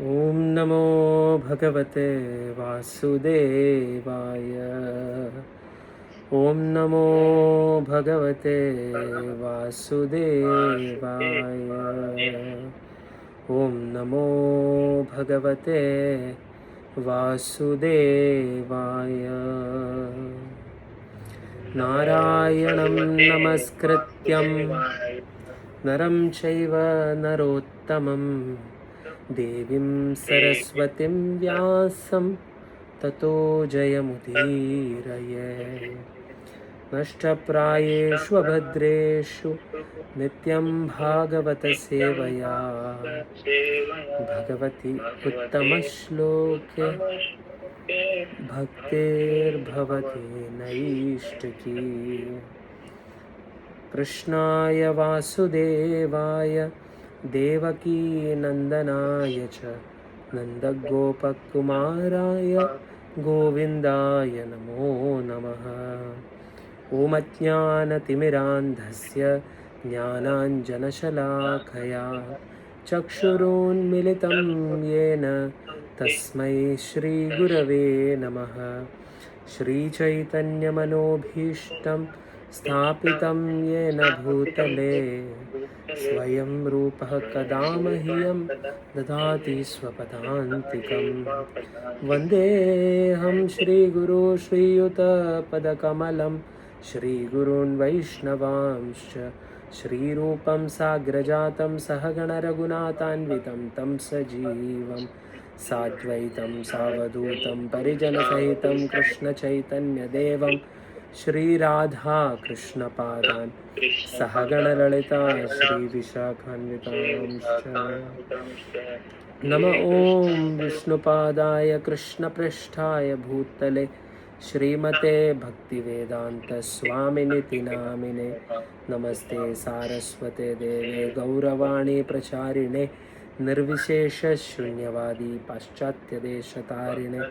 ॐ नमो भगवते वासुदेवाय। ॐ नमो भगवते वासुदेवाय। ॐ नमो भगवते वासुदेवाय। नारायणं नमस्कृत्यं नरं चैव नरोत्तमं देवीं सरस्वतीं व्यासं ततो जयमुदीरये। नष्टप्रायेषु अभद्रेषु नित्यं भागवतसेवया भगवति उत्तमश्लोके भक्तिर्भवति नैष्टिकी। कृष्णाय वासुदेवाय देवकीनन्दनाय च नन्दगोपकुमाराय गोविन्दाय नमो नमः। ॐ अज्ञानतिमिरान्धस्य ज्ञानाञ्जनशलाखया चक्षुरुन्मिलितं येन तस्मै श्रीगुरवे नमः। श्रीचैतन्यमनोभीष्टं स्थापितं येन भूतले स्वयं रूपः कदा मह्यं ददाति स्वपदान्तिकं। वन्देऽहं श्रीगुरो श्रीयुतपदकमलं श्रीगुरून् वैष्णवांश्च श्रीरूपं साग्रजातं सहगणरघुनाथान्वितं तं सजीवं साद्वैतं सावधूतं परिजनसहितं कृष्णचैतन्यदेवं श्रीराधा कृष्णपादान् सहगणललिता श्रीविशाखान्वितांश्च। नम ॐ विष्णुपादाय कृष्णपृष्ठाय भूतले श्रीमते भक्तिवेदान्तस्वामिनिति नामिने। नमस्ते सारस्वते देवे गौरवाणी प्रचारिणे निर्विशेषशून्यवादी पाश्चात्यदेशतारिणे।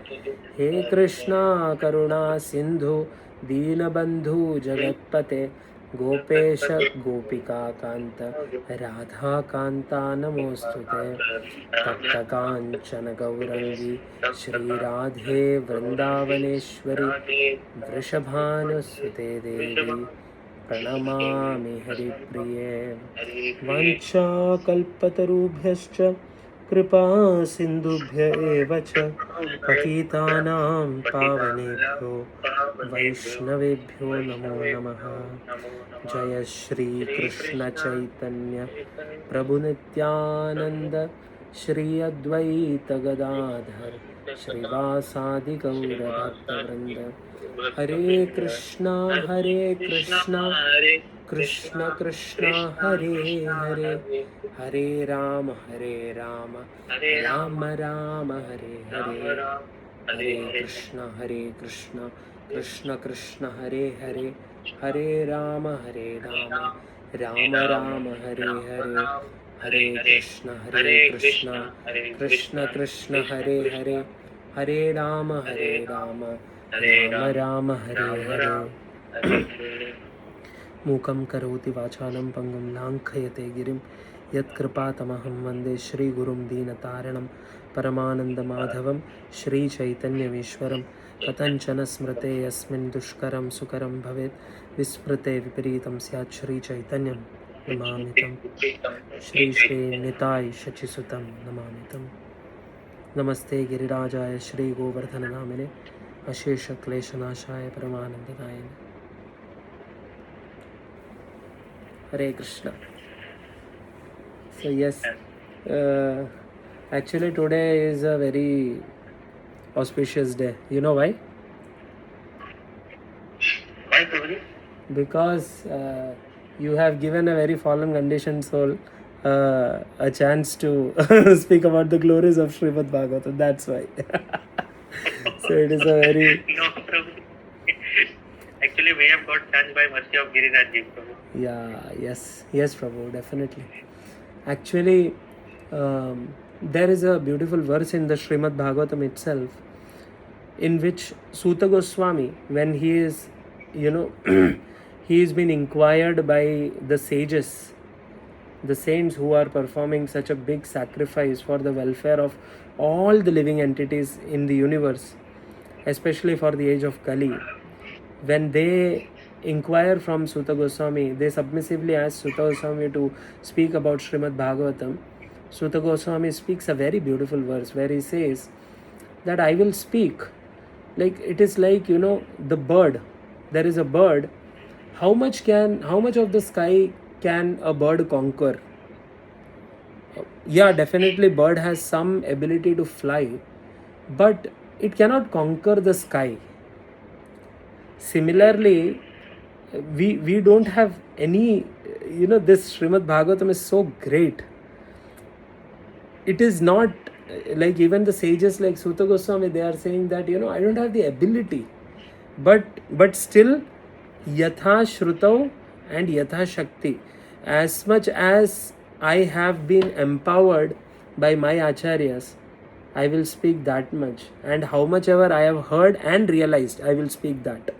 हे कृष्णा करुणा सिन्धु दीनबन्धु जगत्पते गोपेश गोपिकान्त राधाकान्ता नमोऽस्तुते। तप्तकाञ्चन गौरङ्गी श्रीराधे वृन्दावनेश्वरी वृषभानुसुते देवी प्रणमामि हरिप्रिये। वाञ्छाकल्पतरुभ्यश्च कृपा सिन्धुभ्य एव च पतितानां पावनेभ्यो वैष्णवेभ्यो नमो नमः। जय श्री कृष्ण चैतन्य प्रभु नित्यानंद श्री अद्वैत गदाधर श्रीवासादि गौर भक्तवृंद। हरे कृष्णा कृष्ण कृष्ण हरे हरे, हरे राम राम राम हरे हरे। हरे कृष्ण कृष्ण कृष्ण हरे हरे, हरे राम राम राम हरे हरे। हरे कृष्ण कृष्ण कृष्ण हरे हरे, हरे राम राम राम हरे हरे। मूकं करोति वाचालं पंगुं लाङ्घयते गिरिं यत्कृपातमहं वन्दे श्रीगुरुं दीनतारिणं परमानन्दमाधवं श्रीचैतन्यमीश्वरं। कथञ्चन स्मृते यस्मिन् दुष्करं सुकरं भवेत् विस्मृते विपरीतं स्यात् श्रीचैतन्यं नमामि तं। श्रीनिताय शचिसुतं नमामि तं। नमस्ते गिरिराजाय श्रीगोवर्धननामिने अशेषक्लेशनाशाय परमानन्ददायिने। Hare Krishna. So yes, actually today is a very auspicious day. You know why? Why, Prabhuji? Because you have given a very fallen conditioned soul a chance to speak about the glories of Srimad Bhagavatam. That's why. So it is a very... No, Prabhuji. Actually, we have got chance by mercy of Giriraj Ji, Prabhu. Yeah, yes, Prabhu, definitely. Actually, there is a beautiful verse in the Srimad Bhagavatam itself, in which Suta Goswami, when he is, he is been inquired by the sages the saints who are performing such a big sacrifice for the welfare of all the living entities in the universe, especially for the age of Kali, when they inquire from Suta Goswami, they submissively ask Suta Goswami to speak about Srimad Bhagavatam. Suta Goswami speaks a very beautiful verse where he says that I will speak. Like it is like, you know, the bird. There is a bird. How much of the sky can a bird conquer? Yeah, definitely bird has some ability to fly, but it cannot conquer the sky. Similarly, we don't have any, you know, this Srimad Bhagavatam is so great. It is not like even the sages like Suta Goswami, they are saying that, you know, I don't have the ability, but still yatha shrutau and yatha shakti, as much as I have been empowered by my acharyas, I will speak that much, and how much ever I have heard and realized, I will speak that.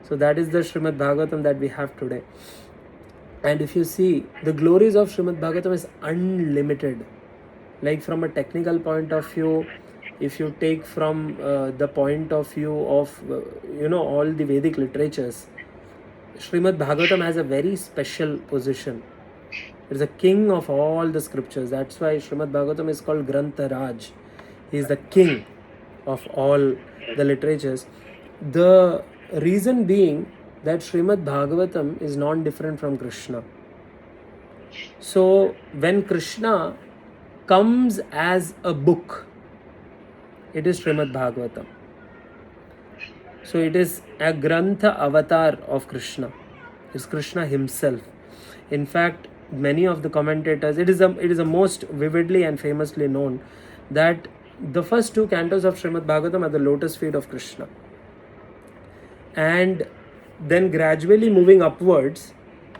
So that is the Srimad Bhagavatam that we have today. And if you see, the glories of Srimad Bhagavatam is unlimited. Like from a technical point of view, if you take from the point of view of you know, all the Vedic literatures, Srimad Bhagavatam has a very special position. It is a king of all the scriptures. That's why Srimad Bhagavatam is called Grantha Raj. He is the king of all the literatures. The reason being that Srimad Bhagavatam is non-different from Krishna. So when Krishna comes as a book, it is Srimad Bhagavatam. So it is a Grantha avatar of Krishna. It's Krishna himself. In fact, many of the commentators, it is a most vividly and famously known that the first two cantos of Srimad Bhagavatam are the lotus feet of Krishna. And then gradually moving upwards,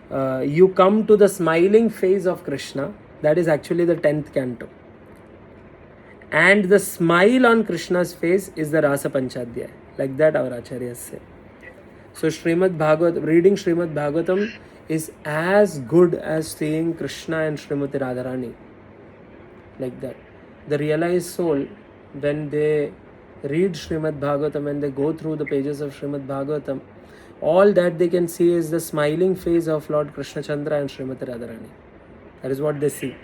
you come to the smiling face of Krishna. That is actually the 10th canto. And the smile on Krishna's face is the Rasa Panchadhyaya. Like that our acharyas say. So reading Srimad Bhagavatam is as good as seeing Krishna and Srimati Radharani. Like that. The realized soul, when they read Srimad Bhagavatam and they go through the pages of Srimad Bhagavatam, all that they can see is the smiling face of Lord Krishna Chandra and Srimati Radharani. That is what they see.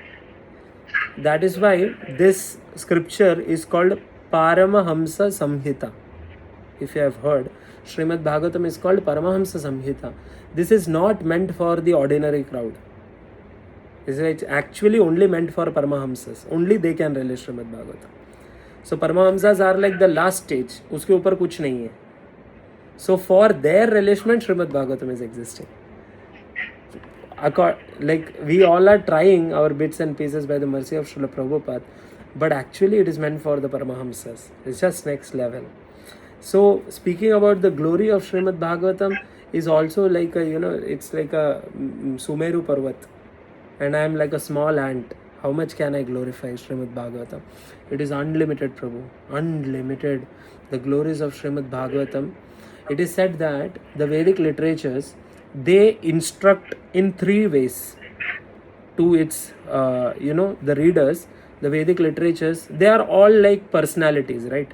That is why this scripture is called Paramahamsa Samhita. If you have heard, Srimad Bhagavatam is called Paramahamsa Samhita. This is not meant for the ordinary crowd. This is actually only meant for Paramahamsas. Only they can relish Srimad Bhagavatam. So Paramahamsas are like the last stage. Uske upar kuch nahi hai. So for their relishment, Srimad Bhagavatam is existing. Like we all are trying our bits and pieces by the mercy of Srila Prabhupada, but actually it is meant for the Paramahamsas. It's just next level. So speaking about the glory of Srimad Bhagavatam is also like a, you know, it's like a Sumeru Parvat, and I am like a small ant. How much can I glorify Srimad Bhagavatam? It is unlimited, Prabhu. Unlimited. The glories of Srimad Bhagavatam. It is said that the Vedic literatures, they instruct in three ways to its, the readers. The Vedic literatures, they are all like personalities, right?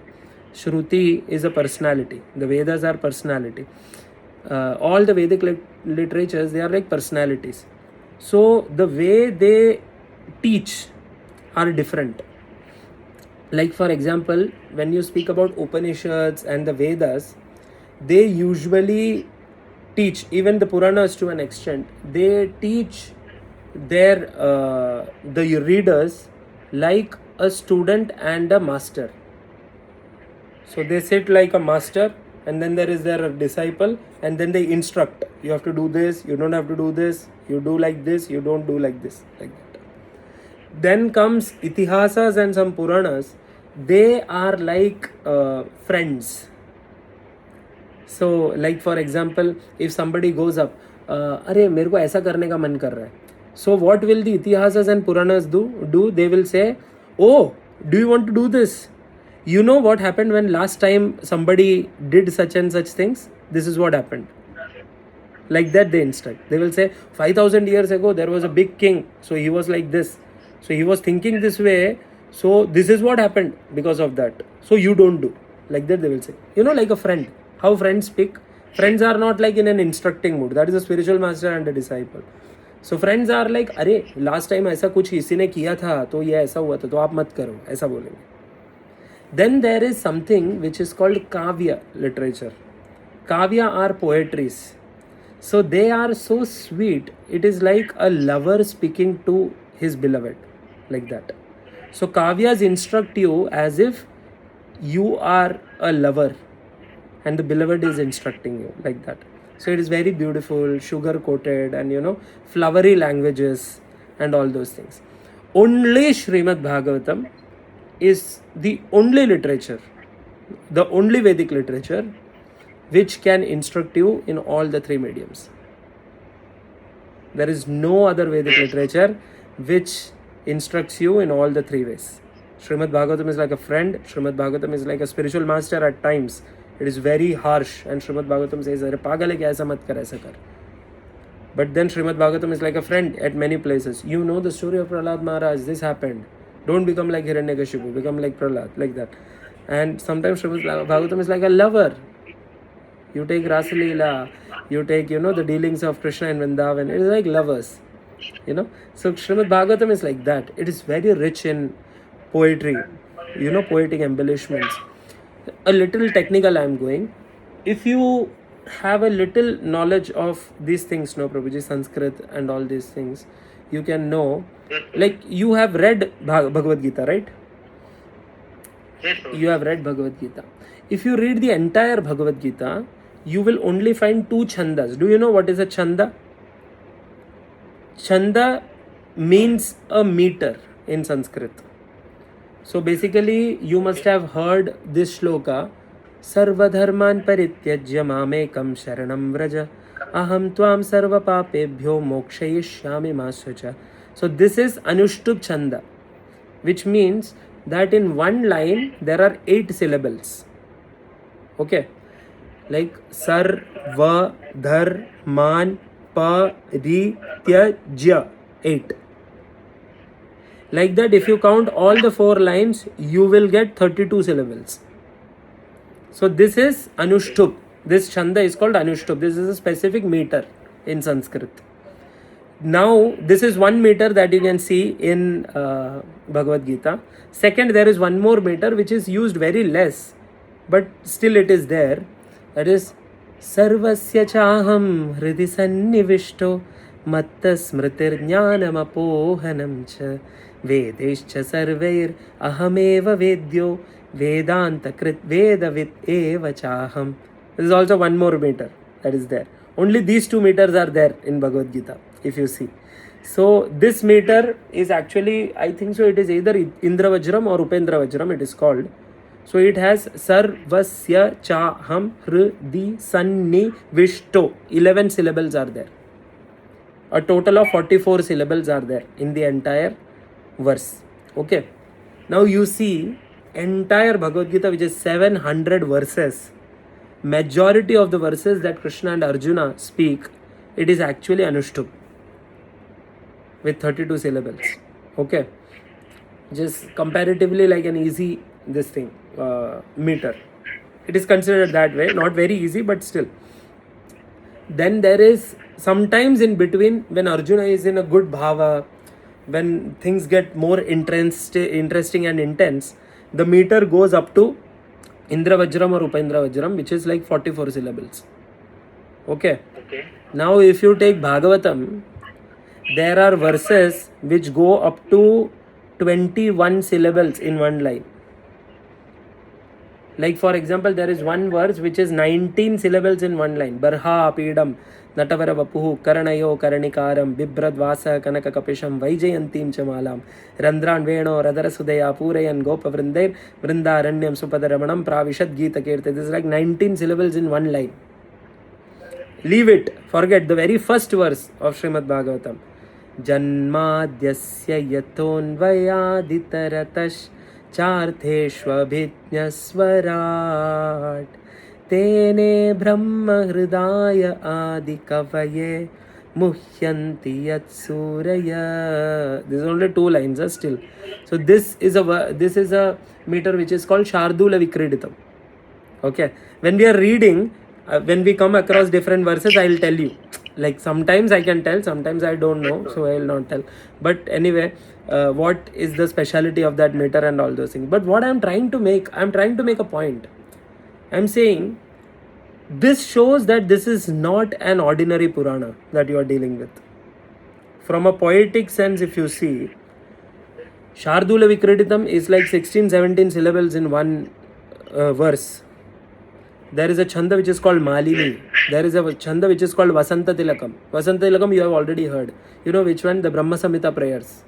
Shruti is a personality. The Vedas are personality. All the Vedic literatures, they are like personalities. So the way they teach are different. Like for example, when you speak about Upanishads and the Vedas, they usually teach, even the Puranas to an extent, they teach their the readers like a student and a master. So they sit like a master, and then there is their disciple, and then they instruct. You have to do this, you don't have to do this, you do like this, you don't do like this, like that. Then comes Itihasas and some Puranas. They are like friends. So like for example, if somebody goes up, अरे मेरे को ऐसा करने का मन कर रहा है. So what will the Itihasas and Puranas do? They will say, oh, do you want to do this? You know what happened when last time somebody did such and such things? This is what happened. Like that they instruct. They will say 5,000 years ago there was a big king, so he was like this, so he was thinking this way, so this is what happened because of that, so you don't do. Like that they will say. Like a friend, how friends speak. Friends are not like in an instructing mood. That is a spiritual master and a disciple. So friends are like, अरे last time ऐसा कुछ किसी ने किया था तो ये ऐसा हुआ था, तो आप मत करो, ऐसा बोलेंगे. Then there is something which is called kavya literature. Kavya are poetries. So they are so sweet. It is like a lover speaking to his beloved, like that. So kavyas instruct you as if you are a lover and the beloved is instructing you, like that. So it is very beautiful, sugar coated, and flowery languages and all those things. Only Srimad Bhagavatam is the only literature, the only Vedic literature which can instruct you in all the three mediums. There is no other Vedic literature which instructs you in all the three ways. Srimad Bhagavatam is like a friend. Srimad Bhagavatam is like a spiritual master at times. It is very harsh, and Srimad Bhagavatam says, "Arey pagal hai kya, aisa mat kar, aisa kar." But then Srimad Bhagavatam is like a friend at many places. You know the story of Prahlad Maharaj. This happened. Don't become like Hiranyakashipu. Become like Prahlad, like that. And sometimes Srimad Bhagavatam is like a lover. You take Rasa Leela, you take, the dealings of Krishna and Vrindavan. It is like lovers, So Srimad Bhagavatam is like that. It is very rich in poetry, poetic embellishments. A little technical I am going. If you have a little knowledge of these things, no Prabhuji, Sanskrit and all these things, you can know. Like you have read Bhagavad Gita, right? Yes, sir. You have read Bhagavad Gita. If you read the entire Bhagavad Gita, you will only find 2 chandas. Do you know what is a chanda? Chanda means a meter in Sanskrit. So basically, you must have heard this shloka. Sarvadharman parityajya mamekam sharanam vraja aham tvam sarva papebhyo mokshayishyami masvacha. So this is Anushtup chanda, which means that in one line there are 8 syllables. Okay, like sarva dharman parityajya, 8. Like that, if you count all the 4 lines, you will get 32 syllables. So this is Anushtup. This chanda is called Anushtup. This is a specific meter in Sanskrit. Now, this is 1 meter that you can see in Bhagavad Gita. Second, there is one more meter which is used very less, but still it is there. That is Sarvasya chaham hridi sannivishto matta smritir jnanam apohanam cha vedescha sarvair ahameva vedyo vedanta krit vedavit eva chaham. This is also one more meter that is there. Only these 2 meters are there in Bhagavad Gita, if you see. So this meter is actually, I think so, it is either Indra Vajram or Upendra Vajram, it is called. So it has Sarvasya Chaham Hridi Sanni Vishto. 11 syllables are there. A total of 44 syllables are there in the entire verse. Okay. Now you see, entire Bhagavad Gita, which is 700 verses, majority of the verses that Krishna and Arjuna speak, it is actually Anushtup with 32 syllables. Okay. Just comparatively like an easy meter. It is considered that way. Not very easy, but still. Then there is sometimes in between, when Arjuna is in a good bhava, when things get more interesting and intense, the meter goes up to Indra Vajram or Upendra Vajram, which is like 44 syllables. Okay. Now if you take Bhagavatam, there are verses which go up to 21 syllables in one line. Like for example, there is one verse which is 19 syllables in one line. Barha Pidam Natavara Vapuhu Karanayo Karanikaram Bibrad Vasa Kanaka Kapisham Vaijayantim Chamalam Randran Veno Radara Sudaya Purayan Gopa Vrindair Vrinda Aranyam Supadaramanam Pravishad Gita Kirti. This is like 19 syllables in one line. Leave it. Forget the very first verse of Srimad Bhagavatam. Janmadyasya yatonvayaditaratas chartheshvabhijnasvarat Tene Brahma Hridaya Adi Kavaye Muhyanti Yat Suraya. This is only 2 lines still. So this is a meter which is called Shardula Vikreditam. Okay, when we are reading, when we come across different verses, I will tell you. Like sometimes I can tell, sometimes I don't know, so I will not tell. But anyway, what is the speciality of that meter and all those things. But what I'm trying to make a point. I'm saying this shows that this is not an ordinary Purana that you are dealing with. From a poetic sense, if you see, Shardula Vikreditam is like 16-17 syllables in one verse. There is a chanda which is called Malini. There is a chanda which is called Vasanta Tilakam. Vasanta Tilakam you have already heard. You know which one? The Brahma Samhita prayers.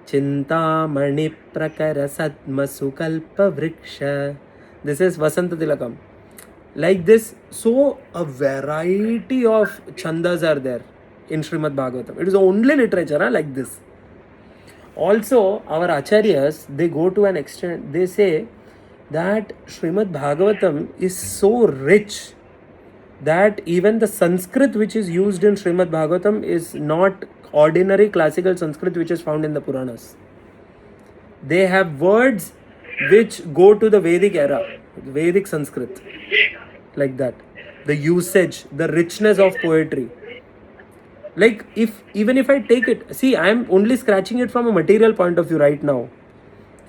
Chinta Mani Prakara Satma Sukalpa Vriksha. This is Vasanta Tilakam. Like this, so a variety of chandas are there in Srimad Bhagavatam. It is only literature like this. Also, our acharyas, they go to an extent, they say that Srimad Bhagavatam is so rich that even the Sanskrit which is used in Srimad Bhagavatam is not ordinary classical Sanskrit which is found in the Puranas. They have words which go to the Vedic era, Vedic Sanskrit, like that. The usage, the richness of poetry. Like even if I take it, see, I am only scratching it from a material point of view right now.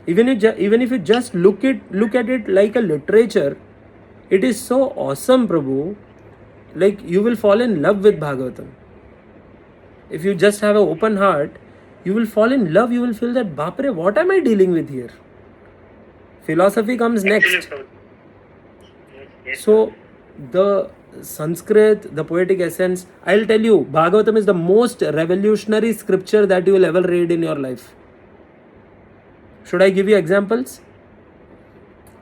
Even if you just look at it like a literature, it is so awesome, Prabhu. Like you will fall in love with Bhagavatam. If you just have an open heart, you will fall in love. You will feel that, Bapre, what am I dealing with here? Philosophy comes next. So the Sanskrit, the poetic essence, I'll tell you, Bhagavatam is the most revolutionary scripture that you will ever read in your life. Should I give you examples?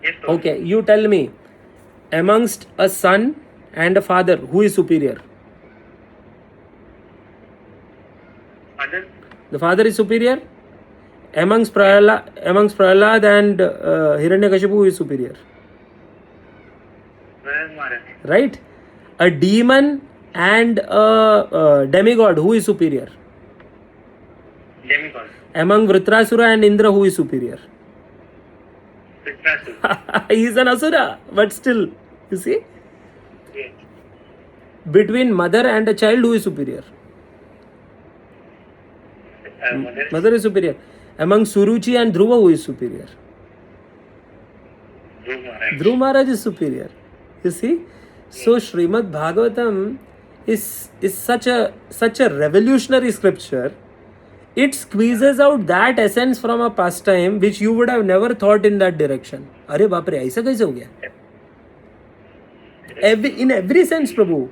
Yes, sir. Okay, you tell me, amongst a son and a father, who is superior? Father? The father is superior. Amongst Prahlad and Hiranyakashipu, who is superior? Prahlad Maharaj. Right? A demon and a demigod, who is superior? Demigod. Among Vritrasura and Indra, who is superior? Vritrasura. He is an Asura, but still, you see? Yes. Between mother and a child, who is superior? Mother. Mother is superior. Among Suruchi and Dhruva, who is superior? Dhruv Maharaj. Dhruv Maharaj is superior. You see? So Srimad Bhagavatam is such a revolutionary scripture. It squeezes out that essence from a pastime which you would have never thought in that direction. अरे बाप रे, ऐसा कैसे हो गया? In every sense, Prabhu.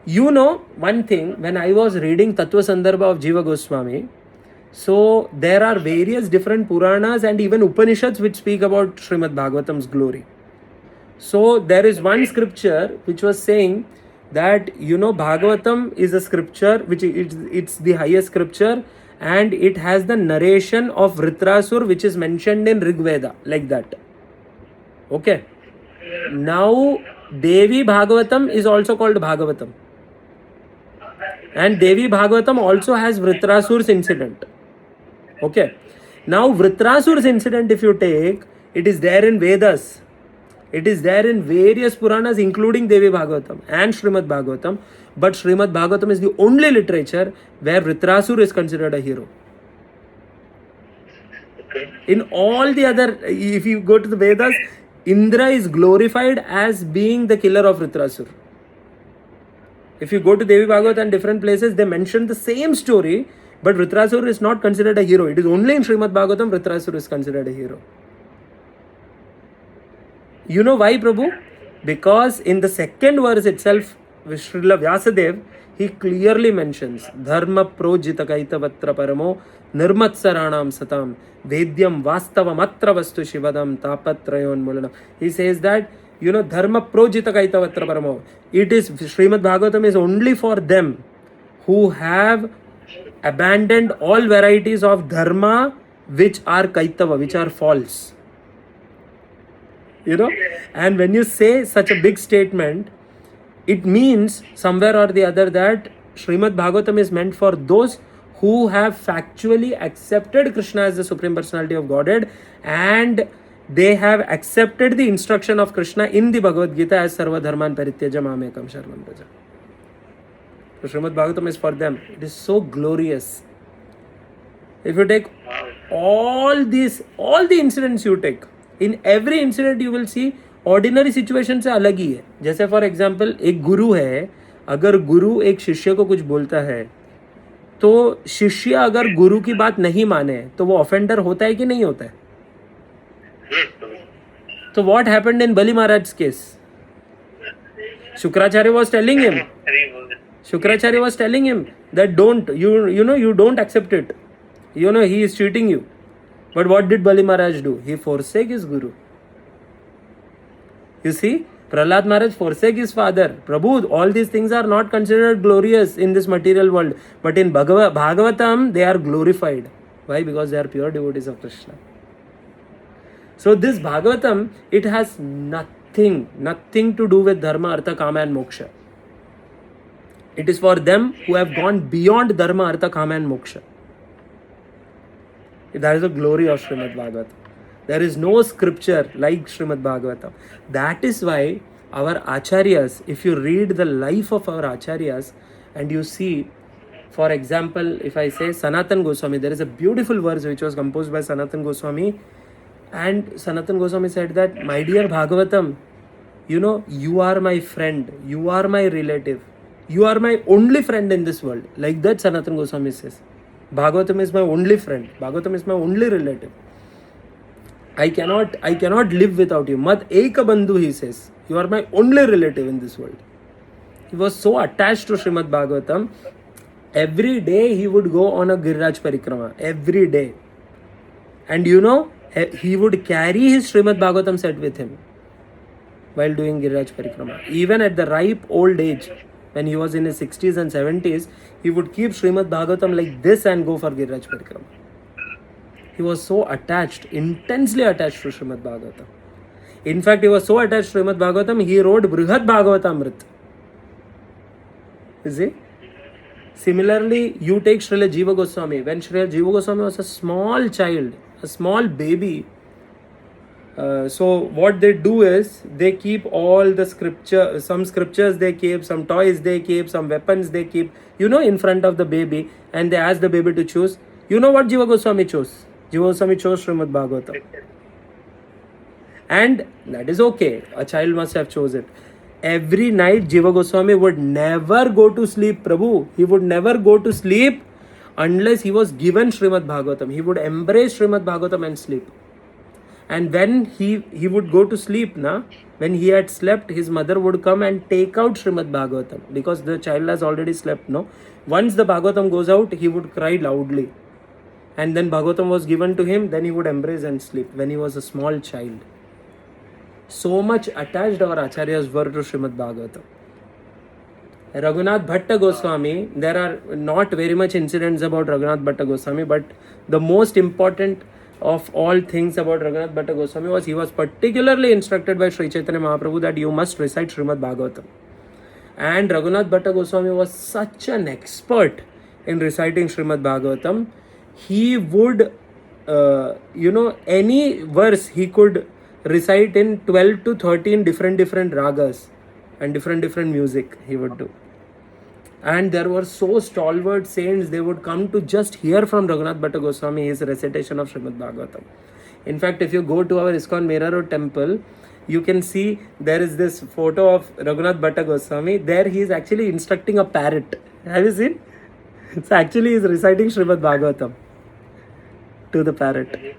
You know one thing, when I was reading Tattva Sandarbha of Jiva Goswami, so there are various different Puranas and even Upanishads which speak about Srimad Bhagavatam's glory. So there is one scripture which was saying that, Bhagavatam is a scripture which it's the highest scripture, and it has the narration of Vritrasur which is mentioned in Rig Veda, like that. Okay. Now Devi Bhagavatam is also called Bhagavatam, and Devi Bhagavatam also has Vritrasur's incident. Okay. Now Vritrasur's incident, if you take, it is there in Vedas. It is there in various Puranas, including Devi Bhagavatam and Srimad Bhagavatam. But Srimad Bhagavatam is the only literature where Vritrasur is considered a hero. Okay. In all the other, if you go to the Vedas, Indra is glorified as being the killer of Vritrasur. If you go to Devi Bhagavatam and different places, they mention the same story, but Vritrasur is not considered a hero. It is only in Srimad Bhagavatam Vritrasur is considered a hero. You know why, Prabhu? Because in the second verse itself, Srila Vyasadeva, he clearly mentions Dharma projita kaitavatra paramo nirmatsaranam satam vedyam vastavam atra vastu shivadam tapatrayon mulanam. He says that, Dharma projita kaitavatra paramo. It is, Srimad Bhagavatam is only for them who have abandoned all varieties of dharma which are kaitava, which are false. you know. And when you say such a big statement, it means somewhere or the other that Srimad Bhagavatam is meant for those who have factually accepted Krishna as the Supreme Personality of Godhead, and they have accepted the instruction of Krishna in the Bhagavad Gita as Sarva Dharman Parityaja Mamekam Sharanam Vraja. So Srimad Bhagavatam is for them. It is so glorious. If you take all the incidents you take, in every incident you will see ordinary situation से अलग ही है. जैसे for example एक गुरु है, अगर गुरु एक शिष्य को कुछ बोलता है तो शिष्य अगर गुरु की बात नहीं माने तो वो ऑफेंडर होता है कि नहीं होता है? तो what happened in Bali Maharaj case? Shukracharya was telling him that don't you don't accept it, he is cheating you. But what did Bali Maharaj do? He forsake his guru. You see, Prahlad Maharaj forsake his father. Prabhu, all these things are not considered glorious in this material world, but in Bhagavatam they are glorified. Why? Because they are pure devotees of Krishna. So this Bhagavatam, it has nothing to do with Dharma, Artha, Kama and Moksha. It is for them who have gone beyond Dharma, Artha, Kama and Moksha. That is the glory of Srimad Bhagavatam. There is no scripture like Srimad Bhagavatam. That is why our Acharyas, if you read the life of our Acharyas and you see, for example, if I say Sanatan Goswami, there is a beautiful verse which was composed by Sanatan Goswami, and Sanatan Goswami said that, my dear Bhagavatam, you are my friend, you are my relative, you are my only friend in this world. Like that Sanatan Goswami says. Bhagavatam is my only friend. Bhagavatam is my only relative. I cannot live without you. Mat eka bandhu, he says. You are my only relative in this world. He was so attached to Srimad Bhagavatam. Every day he would go on a Giriraj Parikrama. Every day. And he would carry his Srimad Bhagavatam set with him while doing Giriraj Parikrama. Even at the ripe old age, when he was in his 60s and 70s, he would keep Srimad Bhagavatam like this and go for Giriraj Parikrama. He was so attached, intensely attached to Srimad Bhagavatam. In fact, he was so attached to Srimad Bhagavatam, he wrote Brihad Bhagavatamrit. You see? Similarly, you take Srila Jiva Goswami. When Srila Jiva Goswami was a small child, a small baby, so what they do is they keep all the scripture, some scriptures they keep, some toys they keep, some weapons they keep, in front of the baby, and they ask the baby to choose. You know what Jiva Goswami chose? Jiva Goswami chose Srimad Bhagavatam. And that is okay. A child must have chose it. Every night Jiva Goswami would never go to sleep, Prabhu. He would never go to sleep unless he was given Srimad Bhagavatam. He would embrace Srimad Bhagavatam and sleep. And when he would go to sleep, when he had slept, his mother would come and take out Srimad Bhagavatam because the child has already slept. Once the Bhagavatam goes out, he would cry loudly. And then Bhagavatam was given to him, then he would embrace and sleep when he was a small child. So much attached our Acharyas were to Srimad Bhagavatam. Raghunath Bhatta Goswami, there are not very much incidents about Raghunath Bhatta Goswami, but the most important of all things about Raghunath Bhatta Goswami was he was particularly instructed by Sri Chaitanya Mahaprabhu that you must recite Srimad Bhagavatam. And Raghunath Bhatta Goswami was such an expert in reciting Srimad Bhagavatam. He would, any verse he could recite in 12 to 13 different ragas and different music he would do. And there were so stalwart saints, they would come to just hear from Raghunath Bhatta Goswami his recitation of Srimad Bhagavatam. In fact, if you go to our ISKCON Mera Road temple, you can see there is this photo of Raghunath Bhatta Goswami. There he is actually instructing a parrot. Have you seen? So actually he is reciting Srimad Bhagavatam to the parrot.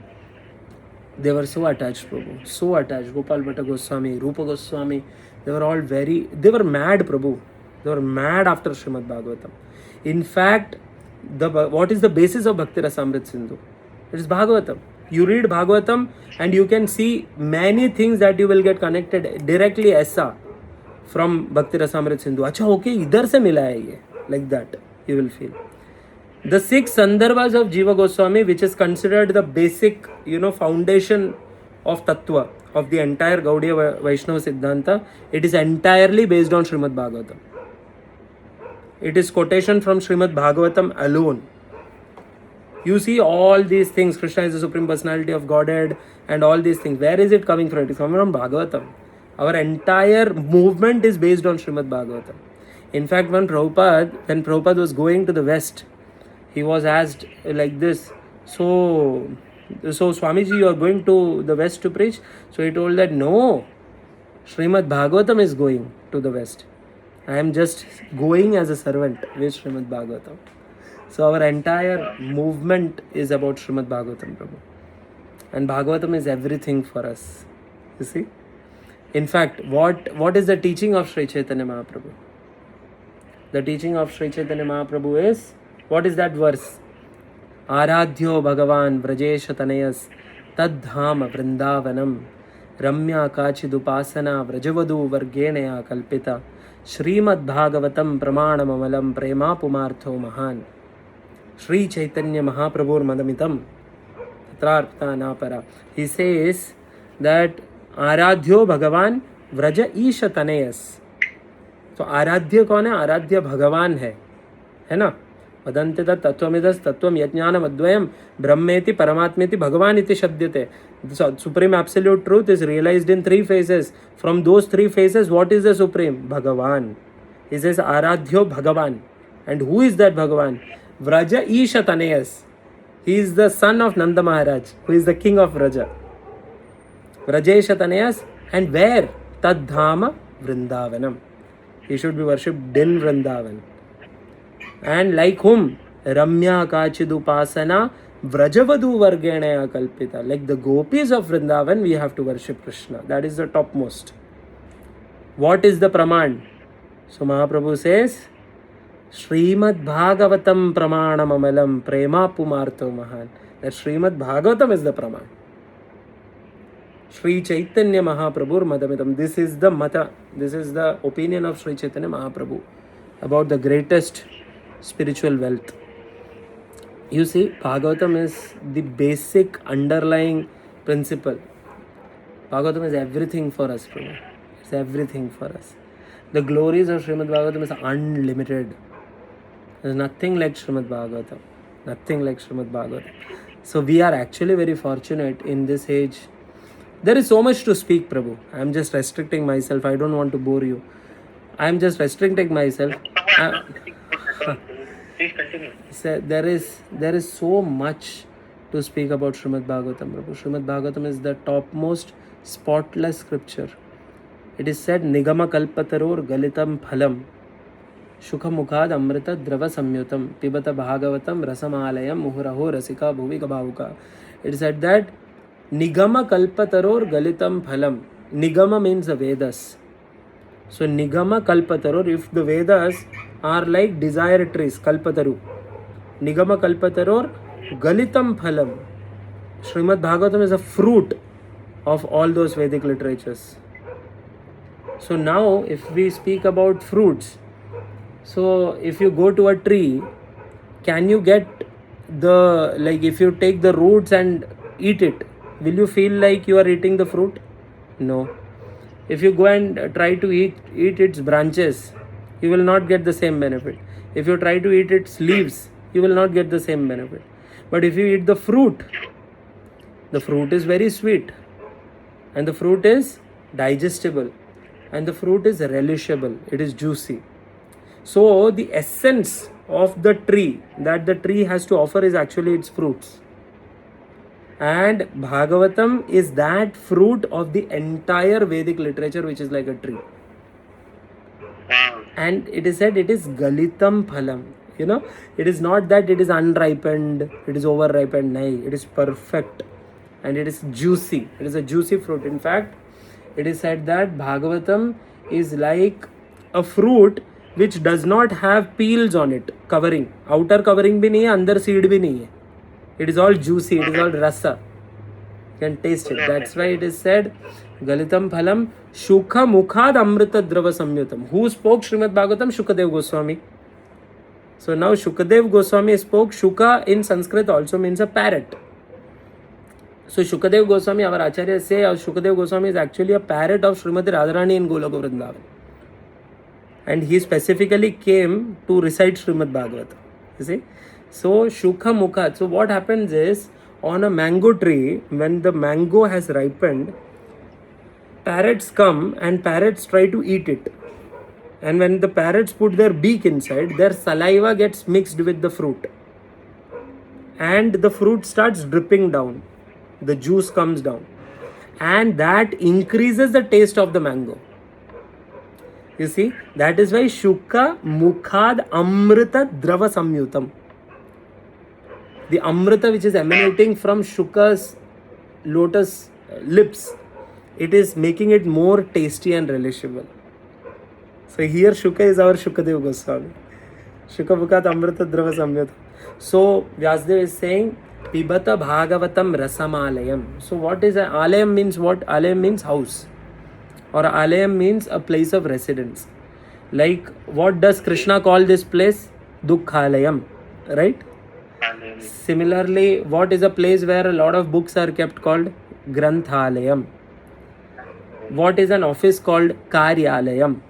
They were so attached, Prabhu. So attached. Gopal Bhatta Goswami, Rupa Goswami, they were mad, Prabhu. They were mad after Srimad Bhagavatam. In fact, what is the basis of Bhakti Rasamrit Sindhu? It is Bhagavatam. You read Bhagavatam and you can see many things that you will get connected directly aisa from Bhakti Rasamrit Sindhu. Acha, okay, idhar se mila hai ye. Like that, you will feel. The 6 Sandarbhas of Jiva Goswami, which is considered the basic, foundation of Tattva, of the entire Gaudiya Vaishnava Siddhanta, it is entirely based on Srimad Bhagavatam. It is quotation from Srimad Bhagavatam alone. You see all these things, Krishna is the Supreme Personality of Godhead and all these things. Where is it coming from? It is coming from Bhagavatam. Our entire movement is based on Srimad Bhagavatam. In fact, when Prabhupada was going to the West, he was asked like this, so Swamiji, you are going to the West to preach? So he told that no, Srimad Bhagavatam is going to the West. I am just going as a servant with Srimad Bhagavatam. So our entire movement is about Srimad Bhagavatam, Prabhu. And Bhagavatam is everything for us. You see? In fact, what is the teaching of Sri Chaitanya Mahaprabhu? The teaching of Sri Chaitanya Mahaprabhu is, what is that verse? Aradhyo Bhagavan Vrajesha Tanayas Tadhama Vrindavanam Ramya Kachidupasana Vrajavadu Vargenaya Kalpita Srimad Bhagavatam Pramanamamalam Prema Pumartho Mahan Sri Chaitanya Mahaprabhur Madamitam Tatrartha Napara. He says that Aradhyo Bhagavan Vraja Isha Tanayas. तो आराध्य कौन है? आराध्य भगवान है ना? वदन्ते तत् तत्त्वमिदस् तत्त्वं यज्ञानम् अद्वयं ब्रह्मेति परमात्मेति भगवान इति शब्दते. The supreme absolute truth is realized in three phases. From those three phases, what is the supreme? Bhagavan. He says Aradhyo Bhagavan. And who is that Bhagavan? Vraja Isha Tanayas. He is the son of Nanda Maharaj, who is the king of Vraja. Vrajesha Tanayas. And where? Tadhama Vrindavanam. He should be worshipped in Vrindavan. And like whom? Ramya Kachidupasana Vrajavadu Vargenaya Kalpita. Like the gopis of Vrindavan, we have to worship Krishna. That is the topmost. What is the Praman? So Mahaprabhu says, Srimad Bhagavatam Pramanamamalam Prema Pumartho Mahan. That Srimad Bhagavatam is the Praman. Sri Chaitanya Mahaprabhu Madamitam. This is the mata. This is the opinion of Sri Chaitanya Mahaprabhu about the greatest spiritual wealth. You see, Bhagavatam is the basic underlying principle. Bhagavatam is everything for us, Prabhu. It's everything for us. The glories of Srimad Bhagavatam is unlimited. There's nothing like Srimad Bhagavatam. Nothing like Srimad Bhagavatam. So we are actually very fortunate in this age. There is so much to speak, Prabhu. I am just restricting myself. I don't want to bore you. I am just restricting myself. Please continue. So there is so much to speak about Srimad Bhagavatam, Prabhu. Srimad Bhagavatam is the topmost spotless scripture. It is said, Nigama Kalpataror Galitam Phalam Shukha Mukhad Amrita Drava Samyutam Pibata Bhagavatam Rasamalayam Muhuraho Rasika Bhuvika Bhavuka. It is said that Nigama Kalpataror Galitam Phalam. Nigama means the Vedas. So Nigama Kalpataror, if the Vedas are like desire trees, Kalpataru. Nigama Kalpataror Galitam Phalam. Srimad Bhagavatam is a fruit of all those Vedic literatures. So now if we speak about fruits, so if you go to a tree, can you get if you take the roots and eat it, will you feel like you are eating the fruit? No. If you go and try to eat its branches, you will not get the same benefit. If you try to eat its leaves, you will not get the same benefit. But if you eat the fruit is very sweet, and the fruit is digestible, and the fruit is relishable, it is juicy. So the essence of the tree that the tree has to offer is actually its fruits. And Bhagavatam is that fruit of the entire Vedic literature, which is like a tree. And it is said it is Galitam Phalam. You know, it is not that it is unripened, it is overripened. No, it is perfect. And it is juicy. It is a juicy fruit. In fact, it is said that Bhagavatam is like a fruit which does not have peels on it, covering. Outer covering bhi nahi hai, andar seed bhi nahi hai. It is all juicy, it is all rasa. You can taste it. That's why it is said, Galitam Phalam, Shukha Mukhad Amrita Drava Samyutam. Who spoke Srimad Bhagavatam? Shukadev Goswami. So now Shukadev Goswami spoke. Shuka in Sanskrit also means a parrot. So Shukadev Goswami, our Acharya say, Shukadev Goswami is actually a parrot of Srimati Radharani in Goloka Vrindavan. And he specifically came to recite Srimad Bhagavatam. You see? So Shukha Mukha. So what happens is, on a mango tree, when the mango has ripened, parrots come and parrots try to eat it. And when the parrots put their beak inside, their saliva gets mixed with the fruit. And the fruit starts dripping down. The juice comes down. And that increases the taste of the mango. You see, that is why Shukha Mukhad Amrita Drava Samyutam. The Amrita which is emanating from Shukha's lotus lips, it is making it more tasty and relishable. So here Shukha is our Shukadev Goswami. Shukha Mukhad Amrita Drava Samyutam. So Vyasdev is saying, Pibata Bhagavatam Rasamalayam. So what is Alayam means what? Alayam means house. Or Alayam means a place of residence. Like what does Krishna call this place? Dukkhalayam. Right? Similarly, what is a place where a lot of books are kept called? Granthalayam. What is an office called? Karyalayam.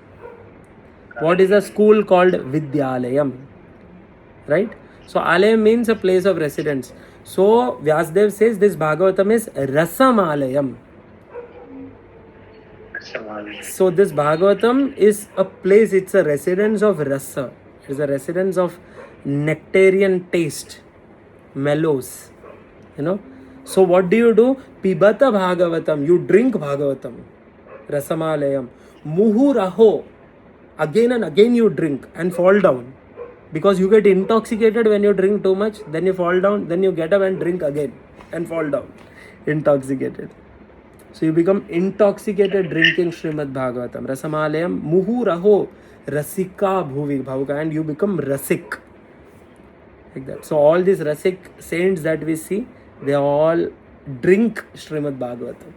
What is a school called? Vidyalayam. Right? So Alayam means a place of residence. So Vyasdev says this Bhagavatam is Rasamalayam. So this Bhagavatam is a place, it's a residence of rasa. It's a residence of nectarian taste, mellows. You know. So what do? Pibata Bhagavatam. You drink Bhagavatam. Rasamalayam. Muhuraho. Again and again you drink and fall down. Because you get intoxicated when you drink too much, then you fall down, then you get up and drink again and fall down. Intoxicated. So you become intoxicated drinking Srimad Bhagavatam. Rasamalayam Muhu Raho Rasika Bhuvi Bhavuka, and you become Rasik. Like that. So all these Rasik saints that we see, they all drink Srimad Bhagavatam.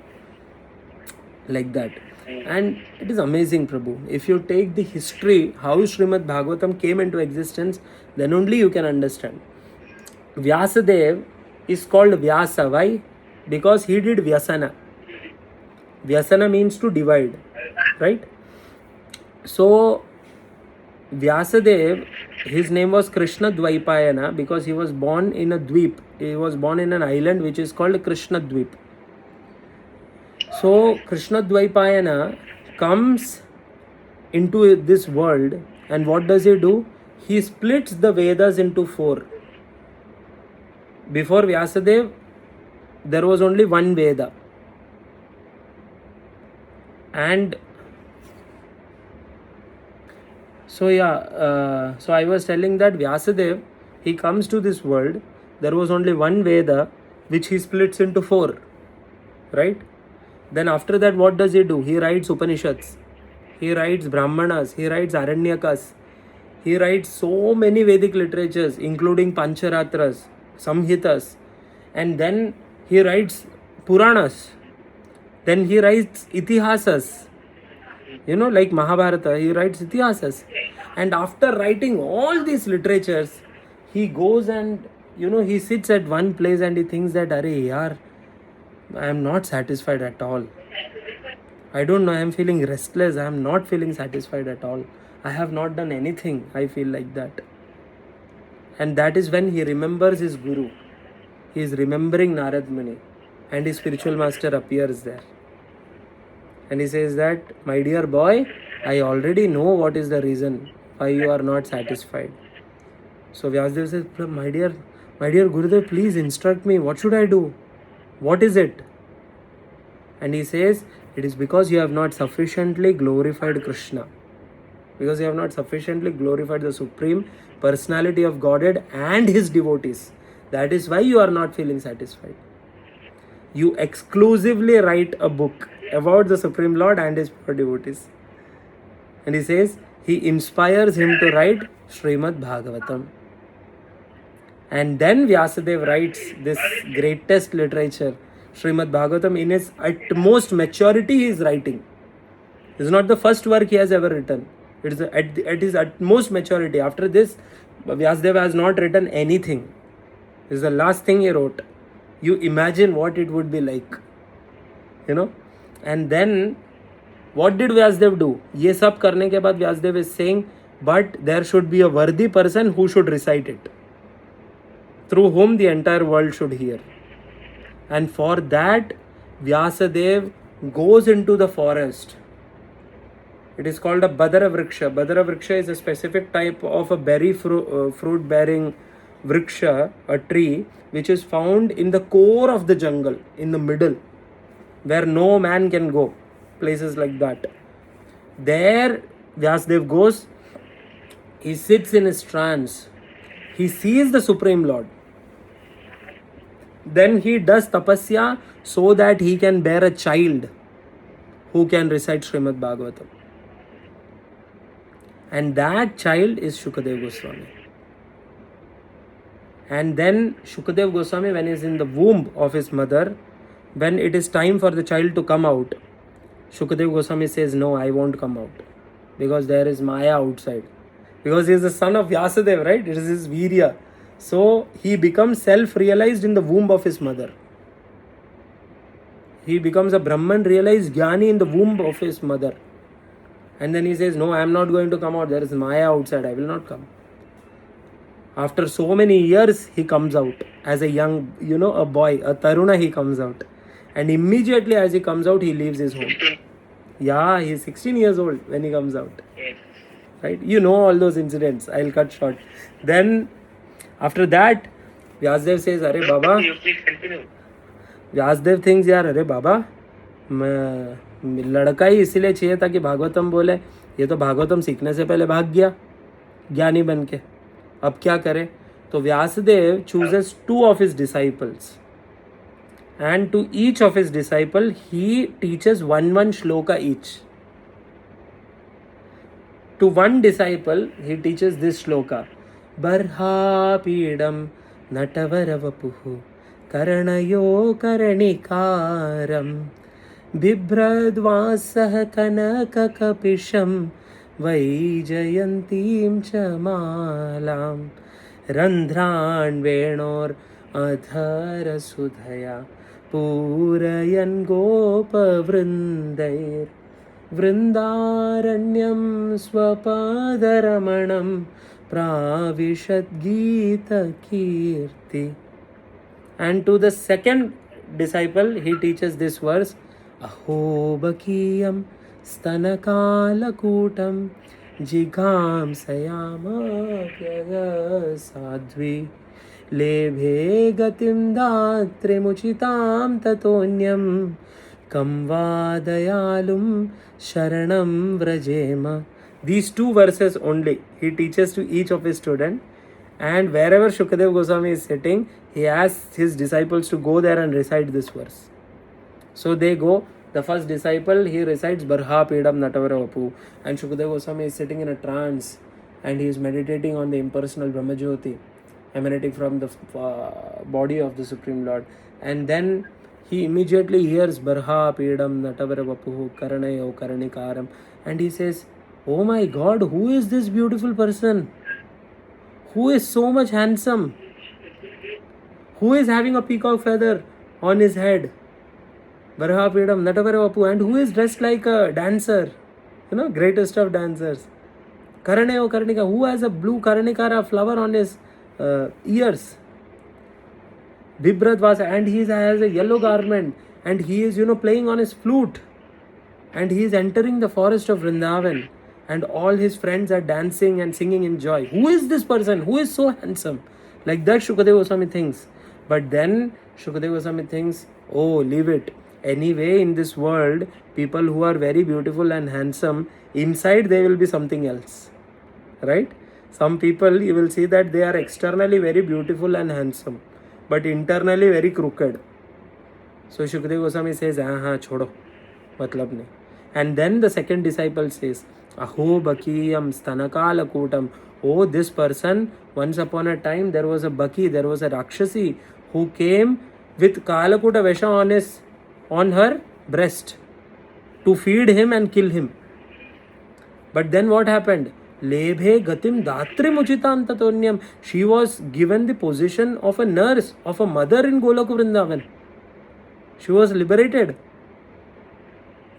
Like that. And it is amazing, Prabhu. If you take the history, how Srimad Bhagavatam came into existence, then only you can understand. Vyasadev is called Vyasa. Why? Because he did Vyasana. Vyasana means to divide. Right? So, Vyasadev, his name was Krishna Dvaipayana because he was born in a dweep. He was born in an island which is called Krishna Dweep. So Krishna Dvaipayana comes into this world, and what does he do? He splits the Vedas into 4. Before Vyasadev, there was only one Veda. And so so I was telling that Vyasadev, he comes to this world, there was only one Veda which he splits into 4. Right? Then after that, what does he do? He writes Upanishads, he writes Brahmanas, he writes Aranyakas, he writes so many Vedic literatures, including Pancharatras, Samhitas, and then he writes Puranas, then he writes Itihasas, like Mahabharata, he writes Itihasas. And after writing all these literatures, he goes and, he sits at one place and he thinks that, I am not satisfied at all. I don't know, I am feeling restless. I am not feeling satisfied at all. I have not done anything. I feel like that. And that is when he remembers his Guru. He is remembering Narad Muni. And his spiritual master appears there. And he says that, my dear boy, I already know what is the reason why you are not satisfied. So Vyasdev says, my dear Gurudev, please instruct me. What should I do? What is it? And he says, it is because you have not sufficiently glorified Krishna. Because you have not sufficiently glorified the Supreme Personality of Godhead and His devotees. That is why you are not feeling satisfied. You exclusively write a book about the Supreme Lord and His devotees. And he says, he inspires him to write Srimad Bhagavatam. And then Vyasadev writes this greatest literature, Srimad Bhagavatam, in his utmost maturity he is writing. This is not the first work he has ever written. It is at his utmost maturity. After this, Vyasadeva has not written anything. This is the last thing he wrote. You imagine what it would be like, you know. And then what did Vyasdev do? ये सब करने के बाद Vyasdev is saying, but there should be a worthy person who should recite it, through whom the entire world should hear. And for that, Vyasadev goes into the forest. It is called a Badara Vriksha. Badara Vriksha is a specific type of a berry fruit bearing Vriksha, a tree, which is found in the core of the jungle, in the middle, where no man can go. Places like that. There, Vyasadev goes, he sits in his trance, he sees the Supreme Lord. Then he does tapasya so that he can bear a child who can recite Srimad Bhagavatam. And that child is Shukadev Goswami. And then Shukadev Goswami, when he is in the womb of his mother, when it is time for the child to come out, Shukadev Goswami says, no, I won't come out, because there is Maya outside. Because he is the son of Vyasadev, right? It is his Virya. So he becomes self-realized in the womb of his mother. He becomes a Brahman realized Jnani in the womb of his mother. And then he says, no, I am not going to come out. There is Maya outside. I will not come. After so many years, he comes out as a young, a boy, a Taruna, he comes out. And immediately as he comes out, he leaves his home. 16. Yeah, he is 16 years old when he comes out. Yes. Right? You know all those incidents. I'll cut short. Then, after that, Vyasdev says, Are Baba. You please continue. Vyasdev thinks, यार अरे बाबा लड़का ही इसीलिए चाहिए था कि भागवतम बोले, ये तो भागवतम सीखने से पहले भाग गया ज्ञानी बन के, अब क्या करे. तो Vyasdev chooses 2 of his disciples, and to each of his disciple he teaches one shloka each. To one disciple he teaches this shloka: Barhapidam Natavaravapuhu Karanayo Karanikaram Bibhradvasah Kanakakapisham Vaijayantim Chamalam Randhran Venor Adhara Sudhaya Purayan Gopa Vrindair Vrindaranyam Swapadaramanam Pravishad Gita Kirti. And to the second disciple he teaches this verse: Aho Bakiyam Stanakalakutam Jigam Sayama Pyaga Sadhvi Lebhe Gatim Datrimuchitam Tatonyam Kamvadayalum Sharanam Vrajema. These 2 verses only he teaches to each of his students, and wherever Shukadev Goswami is sitting, he asks his disciples to go there and recite this verse. So they go. The first disciple, he recites Barha Pedam Natavara, and Shukadev Goswami is sitting in a trance and he is meditating on the impersonal Brahmajyoti emanating from the body of the Supreme Lord. And then he immediately hears Barha Pedam Natavara Vapuhu Karanayo Karanikaram, and he says, oh my God, who is this beautiful person? Who is so much handsome? Who is having a peacock feather on his head? Barha Pedam Natavara Vapu, and who is dressed like a dancer? Greatest of dancers. Karanayo Karanika, who has a blue Karanikara flower on his ears? Bibhradvasa, and he has a yellow garment, and he is playing on his flute, and he is entering the forest of Vrindavan, and all his friends are dancing and singing in joy. Who is this person? Who is so handsome? Like that Shukadev Goswami thinks. But then Shukadev Goswami thinks, oh, leave it. Anyway, in this world, people who are very beautiful and handsome, inside they will be something else. Right? Some people, you will see that they are externally very beautiful and handsome, but internally very crooked. So Shukadev Goswami says, chodo, matlab nahi. And then the second disciple says, Aho Bakiyam Stanakala Kutam. Oh, this person, once upon a time, there was a Baki, there was a Rakshasi who came with Kalakuta Vesha on her breast to feed him and kill him. But then what happened? Lebhe gatim datrimuchitam tatonyam. She was given the position of a nurse, of a mother in Golok Vrindavan. She was liberated.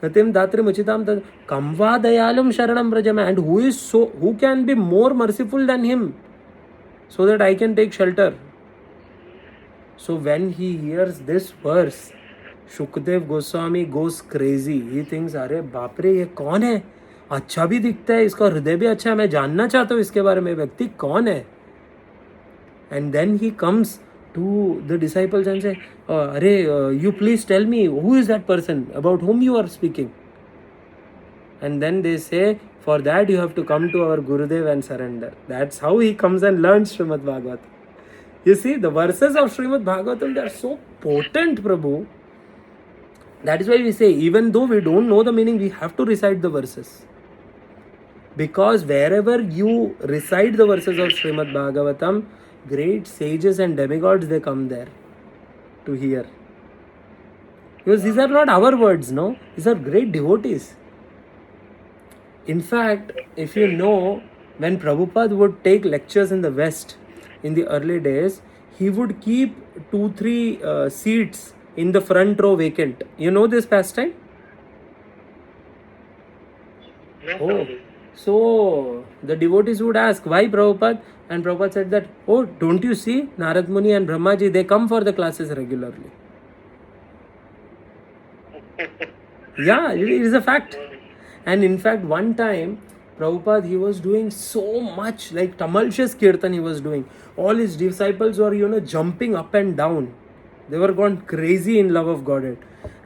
Gatim datrimuchitam tat kamva dayalum sharanam brajama. And who can be more merciful than him, so that I can take shelter? So when he hears this verse, Shukdev Goswami goes crazy. He thinks, अरे बाप रे, ये कौन है? अच्छा भी दिखता है, इसका हृदय भी अच्छा है, मैं जानना चाहता हूँ इसके बारे में, व्यक्ति कौन है? And then he comes to the disciples and say, अरे you please tell me, who is that person about whom you are speaking? And then they say, for that you have to come to our Gurudev and surrender. That's how he comes and learns Srimad Bhagavatam. You see, the verses of Srimad Bhagavatam, they are so potent, Prabhu. That is why we say, even though we don't know the meaning, we have to recite the verses. Because wherever you recite the verses of Srimad Bhagavatam, great sages and demigods, they come there to hear. Because these are not our words, no? These are great devotees. In fact, if you know, when Prabhupada would take lectures in the West in the early days, he would keep 2-3 seats in the front row vacant. You know this pastime? No, Oh, Prabhuji. so the devotees would ask, why Prabhupada? And Prabhupada said that, oh, don't you see Narad Muni and Brahmaji, they come for the classes regularly. Yeah, it is a fact. And in fact, one time, Prabhupada, he was doing so much, like tumultuous kirtan he was doing. All his disciples were, jumping up and down. They were gone crazy in love of Godhead.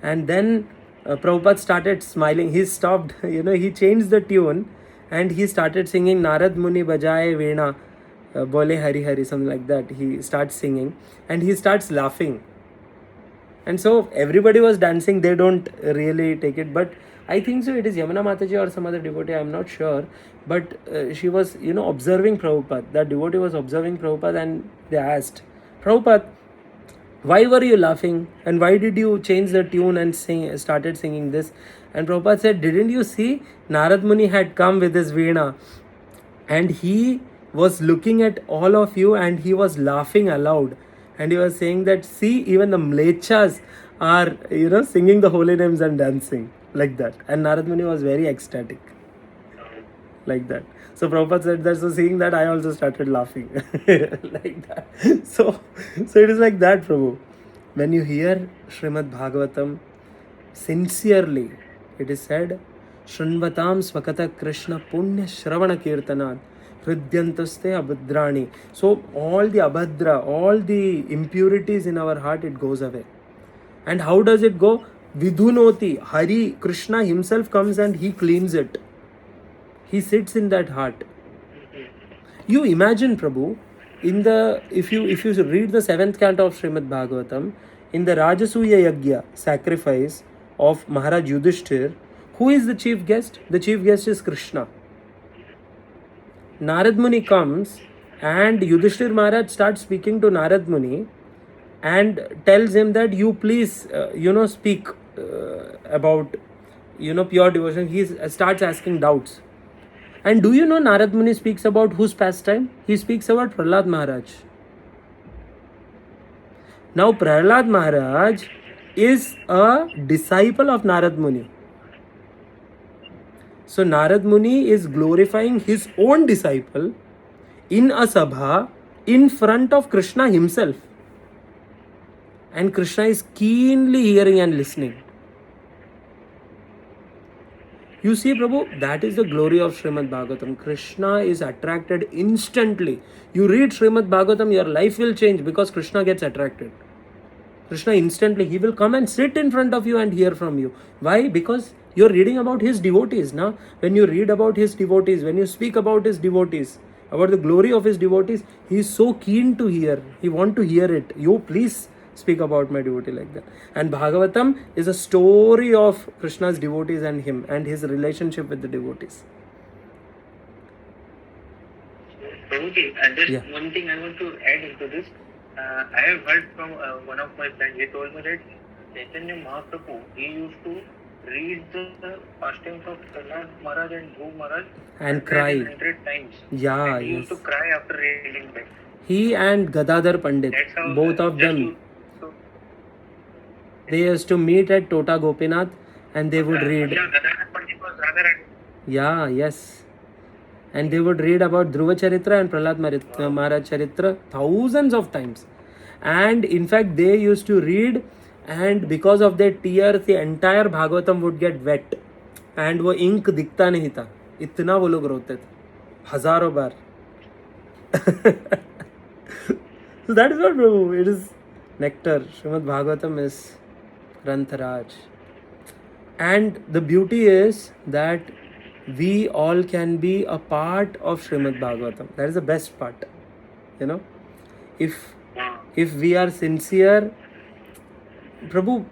And then Prabhupada started smiling. He stopped, he changed the tune and he started singing Narad Muni Bajaye Veena, Bole Hari Hari, something like that. He starts singing and he starts laughing. And so everybody was dancing. They don't really take it. But I think so it is Yamuna Mataji or some other devotee. I'm not sure. But she was, observing Prabhupada. That devotee was observing Prabhupada and they asked, Prabhupada, why were you laughing? And why did you change the tune and started singing this? And Prabhupada said, didn't you see Narad Muni had come with his Veena and he was looking at all of you and he was laughing aloud. And he was saying that, see, even the Mlechas are, singing the holy names and dancing like that. And Narad Muni was very ecstatic like that. So Prabhupada said that, so seeing that, I also started laughing like that. So it is like that, Prabhu. When you hear Srimad Bhagavatam, sincerely, it is said, Shrinvatam Swakata Krishna Punya Shravana Kirtanat Hridyantaste Abhadrani. So all the abhadra, all the impurities in our heart, it goes away. And how does it go? Vidhunoti, Hari, Krishna himself comes and he cleans it. He sits in that heart. You imagine, Prabhu, if you read the 7th canto of Srimad Bhagavatam, in the Rajasuya Yagya sacrifice of Maharaj Yudhishthir, who is the chief guest? The chief guest is Krishna. Narad Muni comes and Yudhishthir Maharaj starts speaking to Narad Muni and tells him that you please, speak about, pure devotion. He starts asking doubts. And do you know Narad Muni speaks about whose pastime? He speaks about Prahlad Maharaj. Now Prahlad Maharaj is a disciple of Narad Muni. So Narad Muni is glorifying his own disciple in a sabha in front of Krishna himself. And Krishna is keenly hearing and listening. You see, Prabhu, that is the glory of Srimad Bhagavatam. Krishna is attracted instantly. You read Srimad Bhagavatam, your life will change because Krishna gets attracted. Krishna instantly, he will come and sit in front of you and hear from you. Why? Because you're reading about his devotees. Now, when you read about his devotees, when you speak about his devotees, about the glory of his devotees, he is so keen to hear. He wants to hear it. You please speak about my devotee like that. And Bhagavatam is a story of Krishna's devotees and him and his relationship with the devotees. Prabhuji, just one thing I want to add into this. I have heard from one of my friends. He told me that Chaitanya Mahaprabhu, he used to read the pastimes of Prahlad Maharaj and Dhruv Maharaj And cry. 100 times. Yeah, And he used to yes. cry after reading them. He and Gadadhar Pandit, That's how both of just them, to they used to meet at Tota Gopinath and they would read. Yeah, Gadadhar Pandit was rather Yeah, yes. And they would read about Dhruva Charitra and Prahlad Maharaj Charitra thousands of times. And in fact, they used to read, and because of their tears, the entire Bhagavatam would get wet. And वो ink दिखता नहीं था, इतना वो लोग रोते थे, हजारों बार. So that is what, Prabhu, it is nectar. Srimad Bhagavatam is Granth-raj. And the beauty is that we all can be a part of Srimad Bhagavatam. That is the best part. You know, if we are sincere, Prabhu,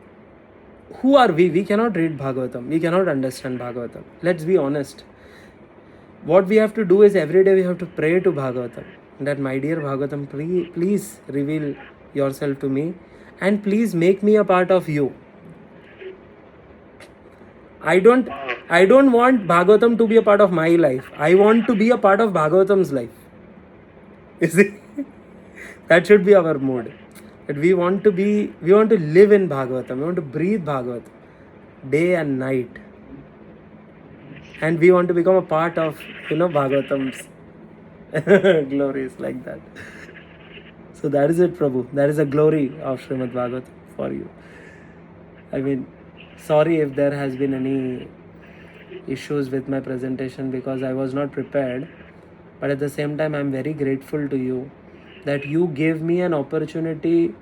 who are we? We cannot read Bhagavatam. We cannot understand Bhagavatam. Let's be honest. What we have to do is every day we have to pray to Bhagavatam. That, my dear Bhagavatam, please reveal yourself to me and please make me a part of you. I don't want Bhagavatam to be a part of my life. I want to be a part of Bhagavatam's life. You see? That should be our mood. That we want to live in Bhagavatam. We want to breathe Bhagavatam day and night. And we want to become a part of, Bhagavatam's glories like that. So that is it, Prabhu. That is the glory of Srimad Bhagavatam for you. I mean, sorry if there has been any issues with my presentation because I was not prepared. But at the same time, I am very grateful to you that you gave me an opportunity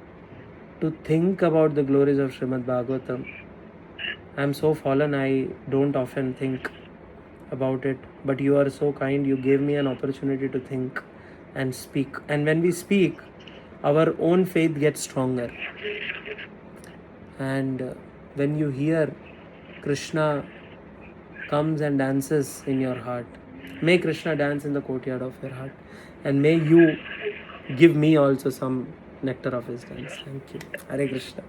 to think about the glories of Srimad Bhagavatam. I am so fallen, I don't often think about it. But you are so kind, you gave me an opportunity to think and speak. And when we speak, our own faith gets stronger. And when you hear Krishna comes and dances in your heart, may Krishna dance in the courtyard of your heart. And may you give me also some nectar of his dance. Thank you. Hare Krishna.